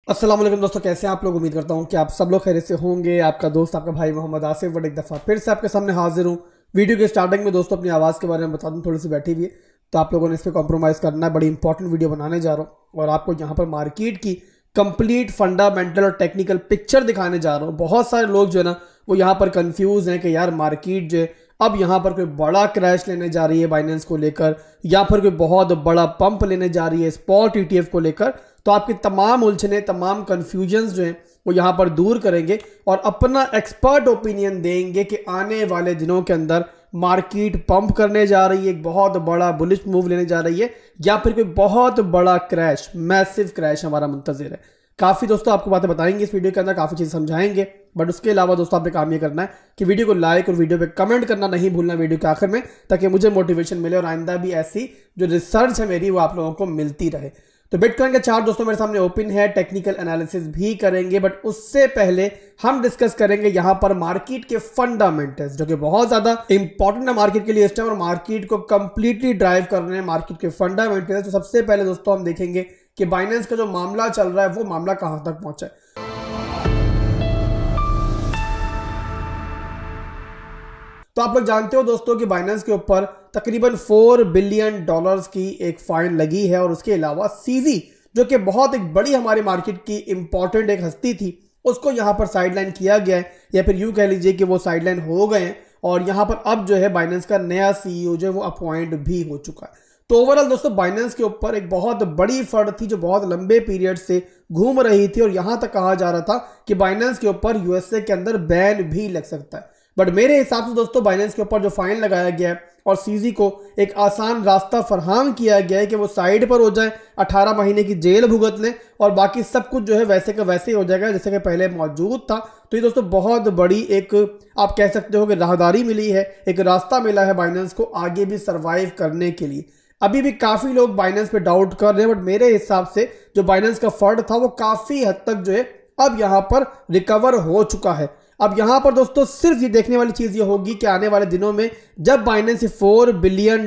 अस्सलाम वालेकुम दोस्तों, कैसे हैं आप लोग। उम्मीद करता हूं कि आप सब लोग खैरियत से होंगे। आपका दोस्त आपका भाई मोहम्मद आसिफ एक दफ़ा फिर से आपके सामने हाजिर हूं। वीडियो के स्टार्टिंग में दोस्तों अपनी आवाज़ के बारे में बता दूं, थोड़ी सी बैठी हुई है तो आप लोगों ने इस पर कॉम्प्रोमाइज़ करना है। बड़ी इंपॉर्टेंट वीडियो बनाने जा रहा हूँ और आपको यहाँ पर मार्केट की कंप्लीट फंडामेंटल और टेक्निकल पिक्चर दिखाने जा रहा हूँ। बहुत सारे लोग जो है ना वो यहाँ पर कंफ्यूज हैं कि यार मार्केट जो है अब यहाँ पर कोई बड़ा क्रैश लेने जा रही है बाइनेंस को लेकर, या फिर कोई बहुत बड़ा पंप लेने जा रही है स्पॉट ईटीएफ को लेकर। तो आपकी तमाम उलझने, तमाम कंफ्यूजन्स जो हैं वो यहाँ पर दूर करेंगे और अपना एक्सपर्ट ओपिनियन देंगे कि आने वाले दिनों के अंदर मार्केट पंप करने जा रही है, एक बहुत बड़ा बुलिश मूव लेने जा रही है, या फिर कोई बहुत बड़ा क्रैश, मैसिव क्रैश हमारा मुंतज़िर है। काफ़ी दोस्तों आपको बातें बताएंगे इस वीडियो के अंदर, काफ़ी चीज़ समझाएंगे। बट उसके अलावा दोस्तों आपने काम ये करना है कि वीडियो को लाइक और वीडियो पे कमेंट करना नहीं भूलना वीडियो के आखिर में, ताकि मुझे मोटिवेशन मिले और आइंदा भी ऐसी जो रिसर्च है मेरी वो आप लोगों को मिलती रहे। तो बिटकॉइन का चार्ट दोस्तों मेरे सामने ओपन है, टेक्निकल एनालिसिस भी करेंगे, बट उससे पहले हम डिस्कस करेंगे यहाँ पर मार्केट के फंडामेंटल्स, जो कि बहुत ज्यादा इंपॉर्टेंट है मार्केट के लिए इस टाइम और मार्केट को कंप्लीटली ड्राइव कर रहे हैं मार्केट के फंडामेंटल्स। तो सबसे पहले दोस्तों हम देखेंगे कि बाइनेंस का जो मामला चल रहा है वो मामला कहां तक पहुंचा है। तो आप लोग जानते हो दोस्तों कि बाइनेंस के ऊपर तकरीबन $4 बिलियन की एक फाइन लगी है, और उसके अलावा सीजी जो कि बहुत एक बड़ी हमारी मार्केट की इंपॉर्टेंट एक हस्ती थी उसको यहां पर साइडलाइन किया गया है, या फिर यूं कह लीजिए कि वो साइडलाइन हो गए हैं। और यहां पर अब जो है बाइनेंस का नया सीईओ जो है वो अपॉइंट भी हो चुका है। तो ओवरऑल दोस्तों बाइनेंस के ऊपर एक बहुत बड़ी फर्ड थी जो बहुत लंबे पीरियड से घूम रही थी, और यहां तक कहा जा रहा था कि बाइनेंस के ऊपर यूएसए के अंदर बैन भी लग सकता है। बट मेरे हिसाब से दोस्तों बाइनेंस के ऊपर जो फाइन लगाया गया है और सीजी को एक आसान रास्ता फरहम किया गया है कि वो साइड पर हो जाए, 18 महीने की जेल भुगत लें और बाकी सब कुछ जो है वैसे का वैसे ही हो जाएगा जैसे कि पहले मौजूद था। तो ये दोस्तों बहुत बड़ी एक आप कह सकते हो कि राहदारी मिली है, एक रास्ता मिला है बाइनेंस को आगे भी सर्वाइव करने के लिए। अभी भी काफी लोग बाइनेंस पे डाउट कर रहे हैं, बट मेरे हिसाब से जो बाइनेंस का फंड था वो काफी हद तक जो है अब यहां पर रिकवर हो चुका है। अब यहां पर दोस्तों सिर्फ ये देखने वाली चीज ये होगी कि आने वाले दिनों में जब बाइनेंस $4 बिलियन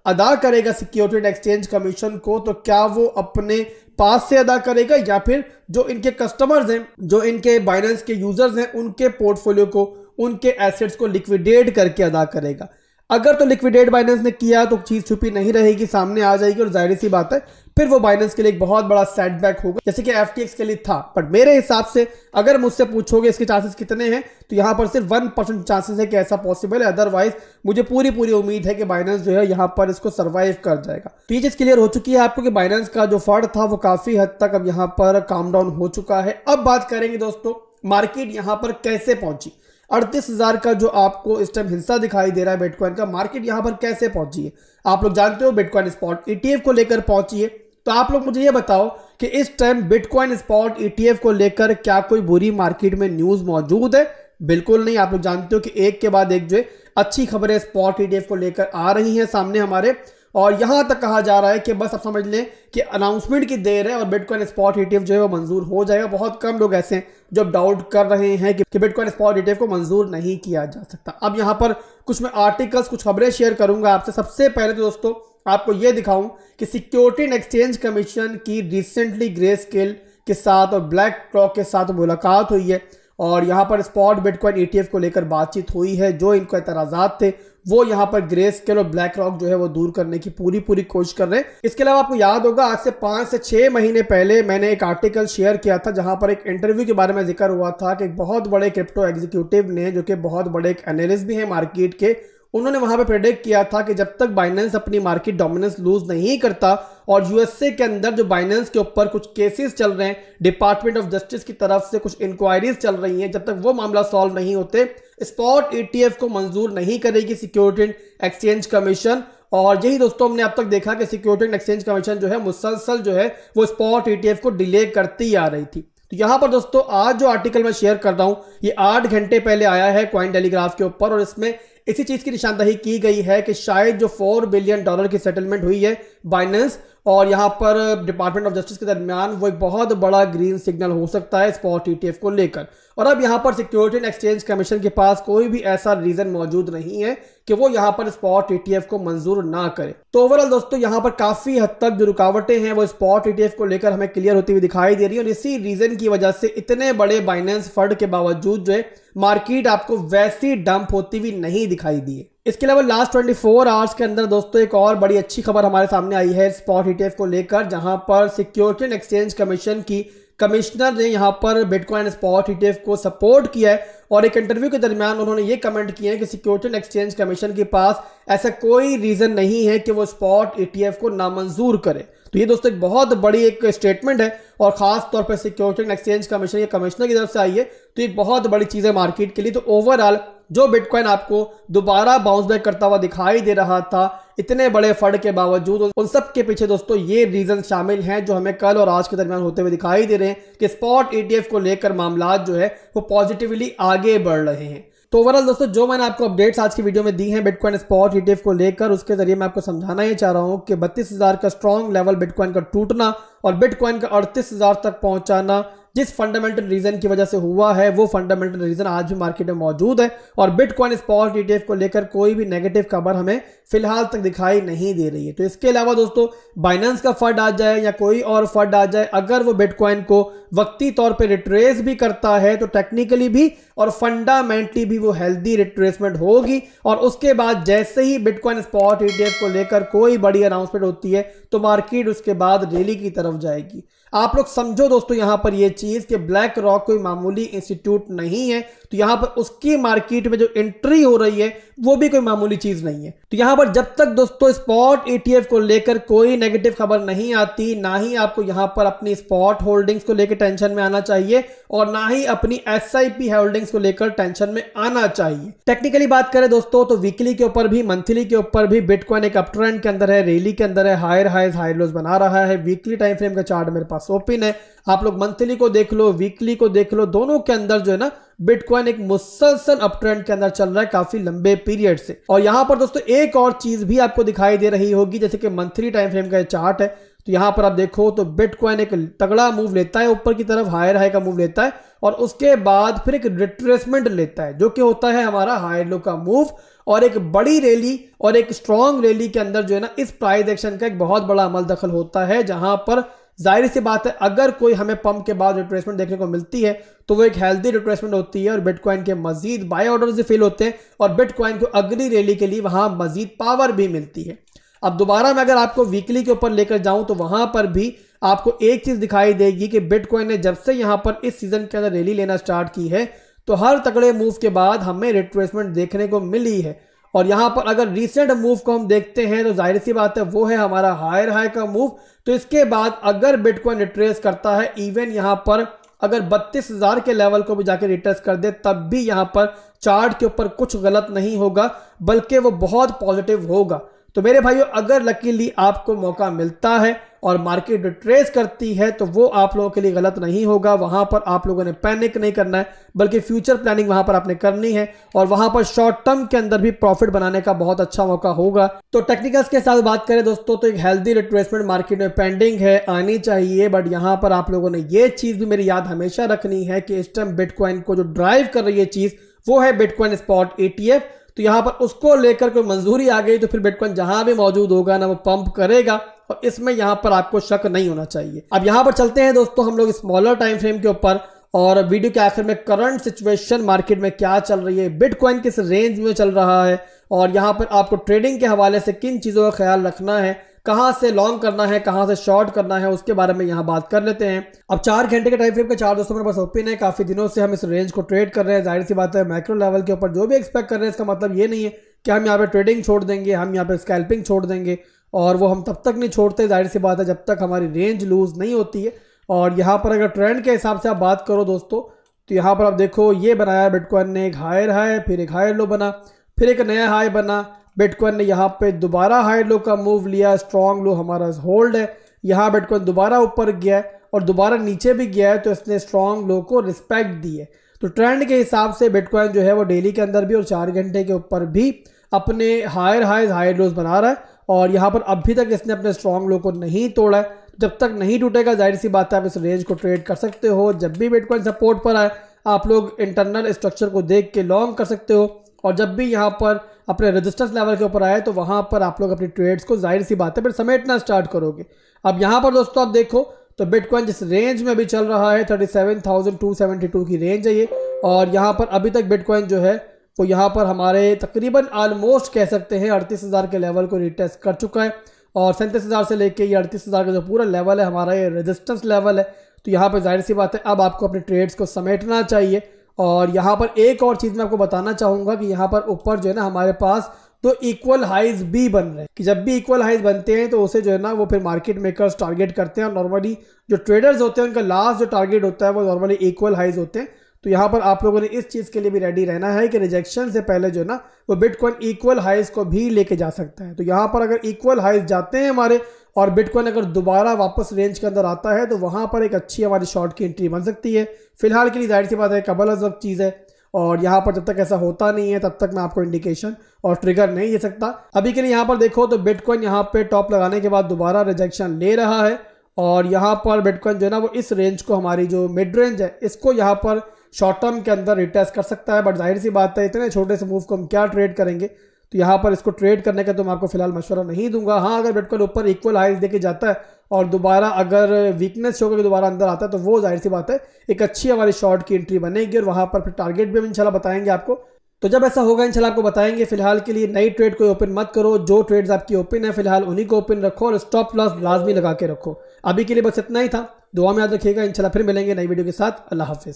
अदा करेगा सिक्योरिटी एक्सचेंज कमीशन को, तो क्या वो अपने पास से अदा करेगा या फिर जो इनके कस्टमर्स हैं, जो इनके बाइनेंस के यूजर्स हैं, उनके पोर्टफोलियो को, उनके एसेट्स को लिक्विडेट करके अदा करेगा। अगर तो लिक्विडेट बाइनेंस ने किया तो चीज छुपी नहीं रहेगी, सामने आ जाएगी, और जाहिर सी बात है फिर वो बाइनेंस के लिए एक बहुत बड़ा सेटबैक होगा जैसे कि एफटीएक्स के लिए था। बट मेरे हिसाब से अगर मुझसे पूछोगे इसके चांसेस कितने हैं, तो यहां पर सिर्फ 1% चांसेस है कि ऐसा पॉसिबल है। अदरवाइज मुझे पूरी उम्मीद है कि बाइनेंस जो है यहां पर इसको सर्वाइव कर जाएगा। तो ये चीज क्लियर हो चुकी है आपको कि बाइनेंस का जो फंड था वो काफी हद तक अब यहां पर काम डाउन हो चुका है। अब बात करेंगे दोस्तों मार्केट यहां पर कैसे पहुंची। 38,000 का जो आपको इस टाइम हिस्सा दिखाई दे रहा है बिटकॉइन का, मार्केट यहां पर कैसे पहुंची है। आप लोग जानते हो बिटकॉइन स्पॉट ईटीएफ को लेकर पहुंची है। तो आप लोग मुझे ये बताओ कि इस टाइम बिटकॉइन स्पॉट ईटीएफ को लेकर क्या कोई बुरी मार्केट में न्यूज मौजूद है? बिल्कुल नहीं। आप लोग जानते हो कि एक के बाद एक जो है अच्छी खबरें स्पॉट ईटीएफ को लेकर आ रही हैं सामने हमारे, और यहां तक कहा जा रहा है कि बस आप समझ लें कि अनाउंसमेंट की देर है और बिटकॉइन स्पॉट ईटीएफ जो है वो मंजूर हो जाएगा। बहुत कम लोग ऐसे हैं जो डाउट कर रहे हैं कि बिटकॉइन स्पॉट ईटीएफ को मंजूर नहीं किया जा सकता। अब यहां पर कुछ मैं आर्टिकल्स, कुछ खबरें शेयर करूंगा आपसे। सबसे पहले तो दोस्तों आपको यह दिखाऊं कि सिक्योरिटी एंड एक्सचेंज कमीशन की रिसेंटली ग्रे स्केल के साथ और ब्लैक रॉक के साथ मुलाकात हुई है, और यहां पर स्पॉट बिटकॉइन ईटीएफ को लेकर बातचीत हुई है। जो इनको एतराजात थे वो यहां पर ग्रे स्केल और ब्लैक रॉक जो है वो दूर करने की पूरी कोशिश कर रहे हैं। इसके अलावा आपको याद होगा आज से 5 से 6 महीने पहले मैंने एक आर्टिकल शेयर किया था जहां पर एक इंटरव्यू के बारे में जिक्र हुआ था कि एक बहुत बड़े क्रिप्टो एग्जीक्यूटिव ने, जो कि बहुत बड़े एक एनालिस्ट भी हैं मार्केट के, उन्होंने वहां पे प्रेडिक्ट किया था कि जब तक बाइनेंस अपनी मार्केट डोमिनेंस लूज नहीं करता और यूएसए के अंदर जो बाइनेंस के ऊपर कुछ केसेस चल रहे हैं, डिपार्टमेंट ऑफ जस्टिस की तरफ से कुछ इंक्वायरीज चल रही हैं, जब तक वो मामला सॉल्व नहीं होते स्पॉट ईटीएफ को मंजूर नहीं करेगी सिक्योरिटी एंड एक्सचेंज कमीशन। और यही दोस्तों हमने अब तक देखा कि सिक्योरिटी एंड एक्सचेंज कमीशन जो है मुसलसल जो है वो स्पॉट ईटीएफ को डिले करती आ रही थी। तो यहां पर दोस्तों आज जो आर्टिकल मैं शेयर कर रहा हूं ये 8 घंटे पहले आया है कॉइन टेलीग्राफ के ऊपर, और इसमें इसी चीज की निशानदही की गई है कि शायद जो $4 बिलियन की सेटलमेंट हुई है बाइनेंस और यहाँ पर डिपार्टमेंट ऑफ जस्टिस के दरमियान, वो एक बहुत बड़ा ग्रीन सिग्नल हो सकता है स्पॉट ETF को लेकर। और अब यहाँ पर सिक्योरिटी एंड एक्सचेंज कमीशन के पास कोई भी ऐसा रीजन मौजूद नहीं है कि वो यहाँ पर स्पॉट ETF को मंजूर ना करे। तो ओवरऑल दोस्तों यहाँ पर काफी हद तक जो रुकावटें हैं वो स्पॉट ETF को लेकर हमें क्लियर होती हुई दिखाई दे रही है और इसी रीजन की वजह से इतने बड़े बाइनेंस फंड के बावजूद जो है मार्केट आपको वैसी डंप होती हुई नहीं दिखाई दी है। इसके अलावा लास्ट 24 आवर्स के अंदर दोस्तों एक और बड़ी अच्छी खबर हमारे सामने आई है स्पॉट ETF को लेकर, जहां पर सिक्योरिटी एंड एक्सचेंज कमीशन की कमिश्नर ने यहां पर बिटकॉइन स्पॉट ETF को सपोर्ट किया है और एक इंटरव्यू के दरमियान उन्होंने ये कमेंट किए हैं कि सिक्योरिटी एंड एक्सचेंज कमीशन के पास ऐसा कोई रीजन नहीं है कि वो स्पॉट ETF को नामंजूर करे। तो ये दोस्तों एक बहुत बड़ी एक स्टेटमेंट है और खास तौर पर सिक्योरिटी एंड एक्सचेंज कमीशन के कमिश्नर की तरफ से आई है, तो एक बहुत बड़ी चीज है मार्केट के लिए। तो ओवरऑल जो बिटकॉइन आपको दोबारा बाउंस बैक करता हुआ दिखाई दे रहा था इतने बड़े फंड के बावजूद, उन सब के पीछे दोस्तों ये रीजन शामिल हैं जो हमें कल और आज के दरमियान होते हुए दिखाई दे रहे हैं कि स्पॉट ETF को लेकर मामला जो है वो पॉजिटिवली आगे बढ़ रहे हैं। तो ओवरऑल दोस्तों जो मैंने आपको अपडेट्स आज की वीडियो में दी हैं बिटकॉइन स्पॉट ETF को लेकर, उसके जरिए मैं आपको समझाना ये चाह रहा हूं कि 32,000 का स्ट्रॉन्ग लेवल बिटकॉइन का टूटना और बिटकॉइन का 38,000 तक पहुंचाना जिस फंडामेंटल रीजन की वजह से हुआ है वो फंडामेंटल रीजन आज भी मार्केट में मौजूद है और बिटकॉइन स्पॉट ETF को लेकर कोई भी नेगेटिव खबर हमें फिलहाल तक दिखाई नहीं दे रही है। तो इसके अलावा दोस्तों बाइनेंस का फंड आ जाए या कोई और फंड आ जाए, अगर वो बिटकॉइन को वक्ती तौर पे रिट्रेस भी करता है तो टेक्निकली भी और फंडामेंटली भी वो हेल्दी रिट्रेसमेंट होगी और उसके बाद जैसे ही बिटकॉइन स्पॉट ETF को लेकर कोई बड़ी अनाउंसमेंट होती है तो मार्केट उसके बाद रैली की तरफ जाएगी। आप लोग समझो दोस्तों यहां पर यह चीज कि ब्लैक रॉक कोई मामूली इंस्टीट्यूट नहीं है, तो यहां पर उसकी मार्केट में जो एंट्री हो रही है वो भी कोई मामूली चीज नहीं है। तो यहां पर जब तक दोस्तों स्पॉट ETF को लेकर कोई नेगेटिव खबर नहीं आती, ना ही आपको यहां पर अपनी स्पॉट होल्डिंग्स को लेकर टेंशन में आना चाहिए और ना ही अपनी SIP होल्डिंग्स को लेकर टेंशन में आना चाहिए। टेक्निकली बात करें दोस्तों तो वीकली के ऊपर भी मंथली के ऊपर भी बिटकॉइन एक अप ट्रेंड के अंदर है, रैली के अंदर है, हायर हाइज हायर लोज बना रहा है। वीकली टाइम फ्रेम का चार्ट मेरे पास ओपन है, आप लोग मंथली को देख लो, वीकली को देख लो, दोनों के अंदर जो है ना बिटकॉइन एक मुसलसल अप ट्रेंड के अंदर चल रहा है काफी लंबे पीरियड से। और यहां पर दोस्तों एक और चीज भी आपको दिखाई दे रही होगी, जैसे कि मंथली टाइम फ्रेम का चार्ट है, तो यहां पर आप देखो तो बिटकॉइन एक तगड़ा मूव लेता है ऊपर की तरफ, हायर हाई का मूव लेता है और उसके बाद फिर एक रिट्रेसमेंट लेता है जो कि होता है हमारा हायर लो का मूव और एक बड़ी रैली और एक स्ट्रॉन्ग रैली के अंदर जो है ना इस प्राइस एक्शन का एक बहुत बड़ा अमल दखल होता है, जहां पर जाहिर सी बात है अगर कोई हमें पंप के बाद रिट्रेसमेंट देखने को मिलती है तो वो एक हेल्दी रिट्रेसमेंट होती है और बिटकॉइन के मजीद बाय ऑर्डर्स फिल होते हैं और बिटकॉइन को अगली रैली के लिए वहां मजीद पावर भी मिलती है। अब दोबारा मैं अगर आपको वीकली के ऊपर लेकर जाऊं तो वहां पर भी आपको एक चीज दिखाई देगी कि बिटकॉइन ने जब से यहां पर इस सीजन के अंदर रैली लेना स्टार्ट की है तो हर तगड़े मूव के बाद हमें रिट्रेसमेंट देखने को मिली है। और यहां पर अगर रिसेंट मूव को हम देखते हैं तो जाहिर सी बात है वो है हमारा हायर हाई का मूव। तो इसके बाद अगर बिटकॉइन रिट्रेस करता है, इवन यहां पर अगर 32,000 के लेवल को भी जाकर रिट्रेस कर दे तब भी यहां पर चार्ट के ऊपर कुछ गलत नहीं होगा, बल्कि वो बहुत पॉजिटिव होगा। तो मेरे भाइयों अगर लकीली आपको मौका मिलता है और मार्केट रिट्रेस करती है तो वो आप लोगों के लिए गलत नहीं होगा। वहां पर आप लोगों ने पैनिक नहीं करना है, बल्कि फ्यूचर प्लानिंग वहां पर आपने करनी है और वहां पर शॉर्ट टर्म के अंदर भी प्रॉफिट बनाने का बहुत अच्छा मौका होगा। तो टेक्निकल्स के साथ बात करें दोस्तों तो एक हेल्दी रिट्रेसमेंट मार्केट में पेंडिंग है, आनी चाहिए, बट यहां पर आप लोगों ने ये चीज भी मेरी याद हमेशा रखनी है कि इस टाइम बिटकॉइन को जो ड्राइव कर रही है चीज वो है बिटकॉइन स्पॉट ETF। तो यहां पर उसको लेकर कोई मंजूरी आ गई तो फिर बिटकॉइन जहां भी मौजूद होगा ना वो पंप करेगा और इसमें यहां पर आपको शक नहीं होना चाहिए। अब यहां पर चलते हैं दोस्तों हम लोग स्मॉलर टाइम फ्रेम के ऊपर और वीडियो के आखिर में करंट सिचुएशन मार्केट में क्या चल रही है, बिटकॉइन किस रेंज में चल रहा है और यहां पर आपको ट्रेडिंग के हवाले से किन चीजों का ख्याल रखना है, कहां से लॉन्ग करना है, कहां से शॉर्ट करना है, उसके बारे में यहां बात कर लेते हैं। अब 4 घंटे के टाइम फ्रेम का चार्ट दोस्तों मेरे पास ओपन है, काफी दिनों से हम इस रेंज को ट्रेड कर रहे हैं। जाहिर सी बात है मैक्रो लेवल के ऊपर जो भी एक्सपेक्ट कर रहे हैं इसका मतलब ये नहीं है कि हम यहाँ पे ट्रेडिंग छोड़ देंगे, हम यहाँ पे स्कैल्पिंग छोड़ देंगे और वो हम तब तक नहीं छोड़ते, जाहिर सी बात है जब तक हमारी रेंज लूज नहीं होती है। और यहाँ पर अगर ट्रेंड के हिसाब से आप बात करो दोस्तों तो यहाँ पर आप देखो ये बनाया बिटकॉइन ने एक हायर हाई, फिर एक हायर लो बना, फिर एक नया हाई बना, बिटकॉइन ने यहाँ पे दोबारा हायर लो का मूव लिया, स्ट्रॉन्ग लो हमारा होल्ड है, यहाँ बिटकॉइन दोबारा ऊपर गया है और दोबारा नीचे भी गया है तो इसने स्ट्रॉन्ग लो को रिस्पेक्ट दी है। तो तो ट्रेंड के हिसाब से बिटकॉइन जो है वो डेली के अंदर भी और 4 घंटे के ऊपर भी अपने हायर हाइज हायर लोज बना रहा है और यहाँ पर अभी तक इसने अपने स्ट्रॉन्ग लो को नहीं तोड़ा है। जब तक नहीं टूटेगा जाहिर सी बात है आप इस रेंज को ट्रेड कर सकते हो। जब भी बिटकॉइन सपोर्ट पर आए आप लोग इंटरनल स्ट्रक्चर को देख के लॉन्ग कर सकते हो और जब भी यहाँ पर अपने रेजिस्टेंस लेवल के ऊपर आए तो वहाँ पर आप लोग अपनी ट्रेड्स को जाहिर सी बात है फिर समेटना स्टार्ट करोगे। अब यहाँ पर दोस्तों आप देखो तो बिटकॉइन जिस रेंज में अभी चल रहा है 37,272 की रेंज है ये और यहाँ पर अभी तक बिटकॉइन जो है वो यहाँ पर हमारे तकरीबन ऑलमोस्ट कह सकते हैं 38,000 के लेवल को रिटेस्ट कर चुका है और 37,000 से लेके ये 38,000 का जो पूरा लेवल है हमारा ये रेजिस्टेंस लेवल है। तो यहाँ पर जाहिर सी बात है अब आपको अपने ट्रेड्स को समेटना चाहिए। और यहाँ पर एक और चीज़ मैं आपको बताना चाहूँगा कि यहाँ पर ऊपर जो है ना हमारे पास तो इक्वल हाइज भी बन रहे हैं कि जब भी इक्वल हाइज बनते हैं तो उसे जो है ना वो फिर मार्केट मेकर्स टारगेट करते हैं और नॉर्मली जो ट्रेडर्स होते हैं उनका लास्ट जो टारगेट होता है वो नॉर्मली इक्वल हाइज होते हैं। तो यहाँ पर आप लोगों ने इस चीज़ के लिए भी रेडी रहना है कि रिजेक्शन से पहले जो है ना वो बिटकॉइन इक्वल हाइज को भी लेके जा सकता है। तो यहाँ पर अगर इक्वल हाइज जाते हैं हमारे और बिटकॉइन अगर दोबारा वापस रेंज के अंदर आता है तो वहाँ पर एक अच्छी हमारी शॉर्ट की एंट्री बन सकती है। फिलहाल के लिए जाहिर सी बात है कबल अज़ वक्त चीज़ है और यहाँ पर जब तक ऐसा होता नहीं है तब तक मैं आपको इंडिकेशन और ट्रिगर नहीं दे सकता। अभी के लिए यहाँ पर देखो तो बिटकॉइन यहाँ पे टॉप लगाने के बाद दोबारा रिजेक्शन ले रहा है और यहाँ पर बिटकॉइन जो है ना वो इस रेंज को हमारी जो मिड रेंज है इसको यहाँ पर शॉर्ट टर्म के अंदर रिटेस्ट कर सकता है। बट जाहिर सी बात है इतने छोटे से मूव को हम क्या ट्रेड करेंगे तो यहाँ पर इसको ट्रेड करने का तो मैं आपको फिलहाल मशवरा नहीं दूंगा। हाँ अगर बिटकॉइन ऊपर इक्वल हाइज देके जाता है और दोबारा अगर वीकनेस शो करके दोबारा अंदर आता है तो वो जाहिर सी बात है एक अच्छी हमारी शॉर्ट की एंट्री बनेगी और वहाँ पर फिर टारगेट भी हम इंशाल्लाह बताएंगे आपको। तो जब ऐसा होगा इंशाल्लाह आपको बताएंगे। फिलहाल के लिए नई ट्रेड कोई ओपन मत करो, जो ट्रेड्स आपकी ओपन है फिलहाल उन्हीं को ओपन रखो और स्टॉप लॉस लाजमी लगा के रखो। अभी के लिए बस इतना ही था, दुआ में याद रखिएगा। इंशाल्लाह फिर मिलेंगे नई वीडियो के साथ। अल्लाह हाफिज़।